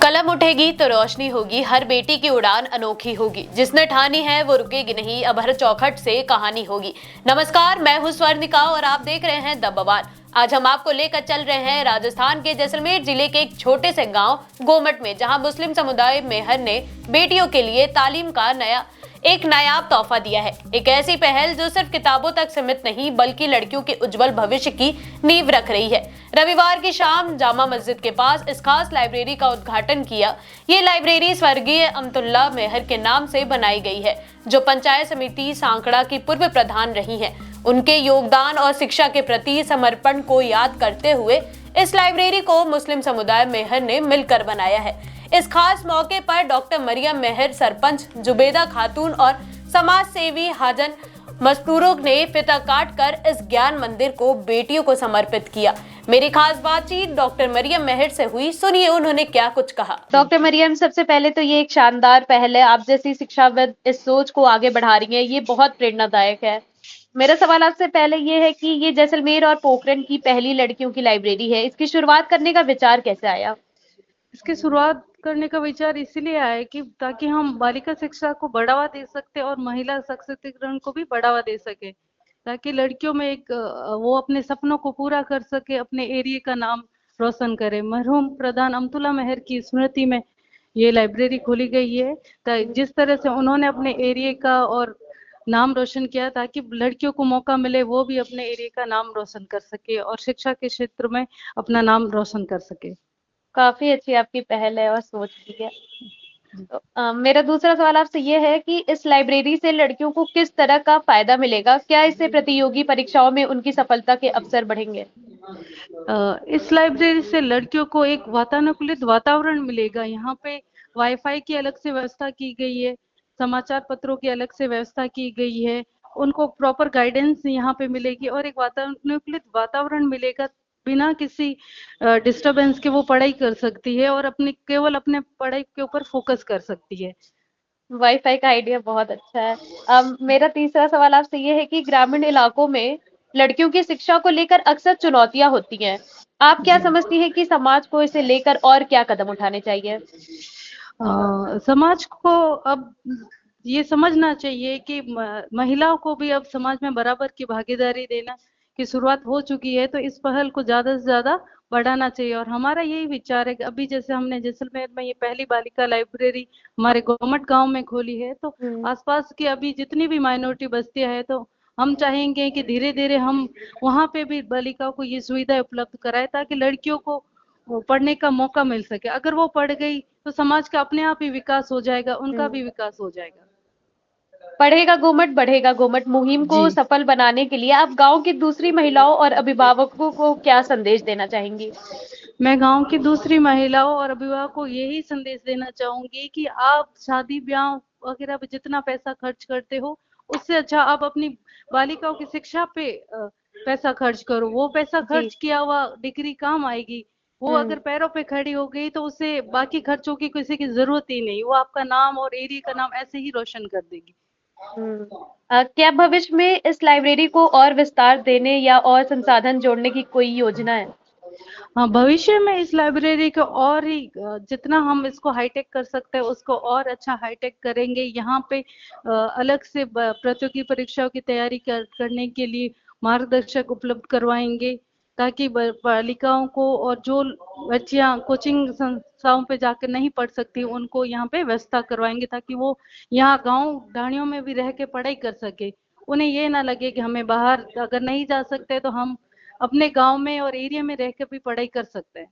कलम उठेगी तो रोशनी होगी, हर बेटी की उड़ान अनोखी होगी, जिसने ठानी है वो रुकेगी नहीं, अब हर चौखट से कहानी होगी। नमस्कार, मैं हूं स्वर्णिका और आप देख रहे हैं द बवाल। आज हम आपको लेकर चल रहे हैं राजस्थान के जैसलमेर जिले के एक छोटे से गांव गोमट में, जहां मुस्लिम समुदाय मेहर ने बेटियों के लिए तालीम का एक नायाब तोहफा दिया है। एक ऐसी पहल जो सिर्फ किताबों तक सीमित नहीं बल्कि लड़कियों के उज्जवल भविष्य की नींव रख रही है। रविवार की शाम जामा मस्जिद के पास इस खास लाइब्रेरी का उद्घाटन किया। ये लाइब्रेरी स्वर्गीय अमतुल्ला मेहर के नाम से बनाई गई है, जो पंचायत समिति सांकड़ा की पूर्व प्रधान रही हैं। उनके योगदान और शिक्षा के प्रति समर्पण को याद करते हुए इस लाइब्रेरी को मुस्लिम समुदाय मेहर ने मिलकर बनाया है। इस खास मौके पर डॉक्टर मरियम मेहर, सरपंच जुबेदा खातून और समाज सेवी हाजन मस्तूरों ने फिता काट कर इस ज्ञान मंदिर को बेटियों को समर्पित किया। मेरी खास बातचीत डॉक्टर मरियम मेहर से हुई, सुनिए उन्होंने क्या कुछ कहा। डॉक्टर मरियम, सबसे पहले तो ये एक शानदार पहल है। आप जैसी शिक्षाविद इस सोच को आगे बढ़ा रही हैं, ये बहुत प्रेरणादायक है। मेरा सवाल आपसे पहले ये है कि ये जैसलमेर और पोखरण की पहली लड़कियों की लाइब्रेरी है, इसकी शुरुआत करने का विचार कैसे आया? इसकी शुरुआत करने का विचार इसीलिए आया कि ताकि हम बालिका शिक्षा को बढ़ावा दे सकते और महिला सशक्तिकरण को भी बढ़ावा दे सके, ताकि लड़कियों में वो अपने सपनों को पूरा कर सके, अपने एरिया का नाम रोशन करे। मरहूम प्रधान अमतुल्ला मेहर की स्मृति में ये लाइब्रेरी खोली गई है। जिस तरह से उन्होंने अपने एरिया का और नाम रोशन किया, ताकि लड़कियों को मौका मिले वो भी अपने एरिया का नाम रोशन कर सके और शिक्षा के क्षेत्र में अपना नाम रोशन कर सके। काफी अच्छी आपकी पहल है और सोच भी है। तो मेरा दूसरा सवाल आपसे ये है कि इस लाइब्रेरी से लड़कियों को किस तरह का फायदा मिलेगा? क्या इससे प्रतियोगी परीक्षाओं में उनकी सफलता के अवसर बढ़ेंगे? इस लाइब्रेरी से लड़कियों को एक वातानुकूलित वातावरण मिलेगा। यहाँ पे वाईफाई की अलग से व्यवस्था की गई है, समाचार पत्रों की अलग से व्यवस्था की गई है, उनको प्रॉपर गाइडेंस यहाँ पे मिलेगी और एक वातानुकूलित वातावरण मिलेगा। बिना किसी डिस्टरबेंस के वो पढ़ाई कर सकती है और केवल अपने पढ़ाई के ऊपर फोकस कर सकती है। वाईफाई का आइडिया बहुत अच्छा है। अब मेरा तीसरा सवाल आपसे ये है कि ग्रामीण इलाकों में लड़कियों की शिक्षा को लेकर अक्सर चुनौतियां होती हैं। आप क्या समझती हैं कि समाज को इसे लेकर और क्या कदम उठाने चाहिए? समाज को अब ये समझना चाहिए कि महिलाओं को भी अब समाज में बराबर की भागीदारी देना की शुरुआत हो चुकी है, तो इस पहल को ज्यादा से ज्यादा बढ़ाना चाहिए। और हमारा यही विचार है कि अभी जैसे हमने जैसलमेर में ये पहली बालिका लाइब्रेरी हमारे गोमट गांव में खोली है, तो आसपास की अभी जितनी भी माइनॉरिटी बस्तियां हैं, तो हम चाहेंगे कि धीरे धीरे हम वहां पे भी बालिकाओं को ये सुविधा उपलब्ध कराए, ताकि लड़कियों को पढ़ने का मौका मिल सके। अगर वो पढ़ गई तो समाज का अपने आप ही विकास हो जाएगा, उनका भी विकास हो जाएगा। पढ़ेगा गोमट बढ़ेगा गोमट मुहिम को सफल बनाने के लिए आप गांव की दूसरी महिलाओं और अभिभावकों को क्या संदेश देना चाहेंगी? मैं गांव की दूसरी महिलाओं और अभिभावकों को यही संदेश देना चाहूंगी कि आप शादी ब्याह वगैरह पे जितना पैसा खर्च करते हो, उससे अच्छा आप अपनी बालिकाओं की शिक्षा पे पैसा खर्च करो। वो पैसा खर्च किया हुआ डिग्री काम आएगी। वो अगर पैरों पे खड़ी हो गई तो उसे बाकी खर्चों की किसी की जरूरत ही नहीं। वो आपका नाम और एरिया का नाम ऐसे ही रोशन कर देगी। क्या भविष्य में इस लाइब्रेरी को और विस्तार देने या और संसाधन जोड़ने की कोई योजना है? हाँ, भविष्य में इस लाइब्रेरी को और ही जितना हम इसको हाईटेक कर सकते हैं उसको और अच्छा हाईटेक करेंगे। यहाँ पे अलग से प्रतियोगी परीक्षाओं की तैयारी करने के लिए मार्गदर्शक उपलब्ध करवाएंगे, ताकि बालिकाओं को और जो बच्चियां कोचिंग संस्थाओं पे जाकर नहीं पढ़ सकती उनको यहाँ पे व्यवस्था करवाएंगे, ताकि वो यहाँ गांव ढाणियों में भी रह के पढ़ाई कर सके। उन्हें ये ना लगे कि हमें बाहर अगर नहीं जा सकते तो हम अपने गांव में और एरिया में रहकर भी पढ़ाई कर सकते हैं।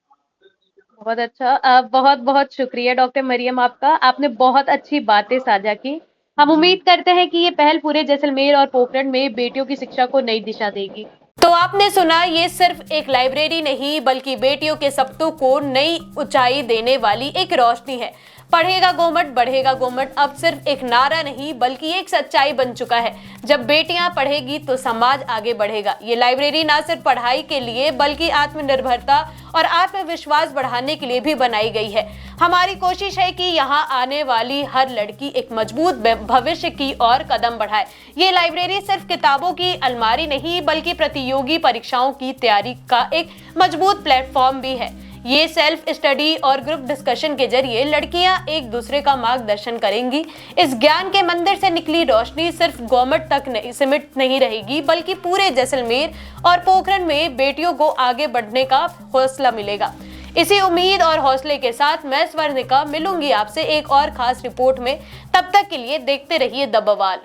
बहुत अच्छा। बहुत बहुत शुक्रिया डॉक्टर मरियम आपका। आपने बहुत अच्छी बातें साझा की। हम उम्मीद करते हैं कि ये पहल पूरे जैसलमेर और पोखरण में बेटियों की शिक्षा को नई दिशा देगी। तो आपने सुना, ये सिर्फ एक लाइब्रेरी नहीं बल्कि बेटियों के सपनों को नई ऊंचाई देने वाली एक रोशनी है। पढ़ेगा गोमट बढ़ेगा गोमट अब सिर्फ एक नारा नहीं बल्कि एक सच्चाई बन चुका है। जब बेटियां पढ़ेगी तो समाज आगे बढ़ेगा। ये लाइब्रेरी ना सिर्फ पढ़ाई के लिए बल्कि आत्मनिर्भरता और आत्मविश्वास बढ़ाने के लिए भी बनाई गई है। हमारी कोशिश है कि यहाँ आने वाली हर लड़की एक मजबूत भविष्य की ओर कदम बढ़ाए। ये लाइब्रेरी सिर्फ किताबों की अलमारी नहीं बल्कि प्रतियोगी परीक्षाओं की तैयारी का एक मजबूत प्लेटफॉर्म भी है। ये सेल्फ स्टडी और ग्रुप डिस्कशन के जरिए लड़कियां एक दूसरे का मार्गदर्शन करेंगी। इस ज्ञान के मंदिर से निकली रोशनी सिर्फ गवर्नमेंट तक सीमित नहीं रहेगी, बल्कि पूरे जैसलमेर और पोखरण में बेटियों को आगे बढ़ने का हौसला मिलेगा। इसी उम्मीद और हौसले के साथ मैं स्वर्णिका मिलूंगी आपसे एक और खास रिपोर्ट में। तब तक के लिए देखते रहिए द बवाल।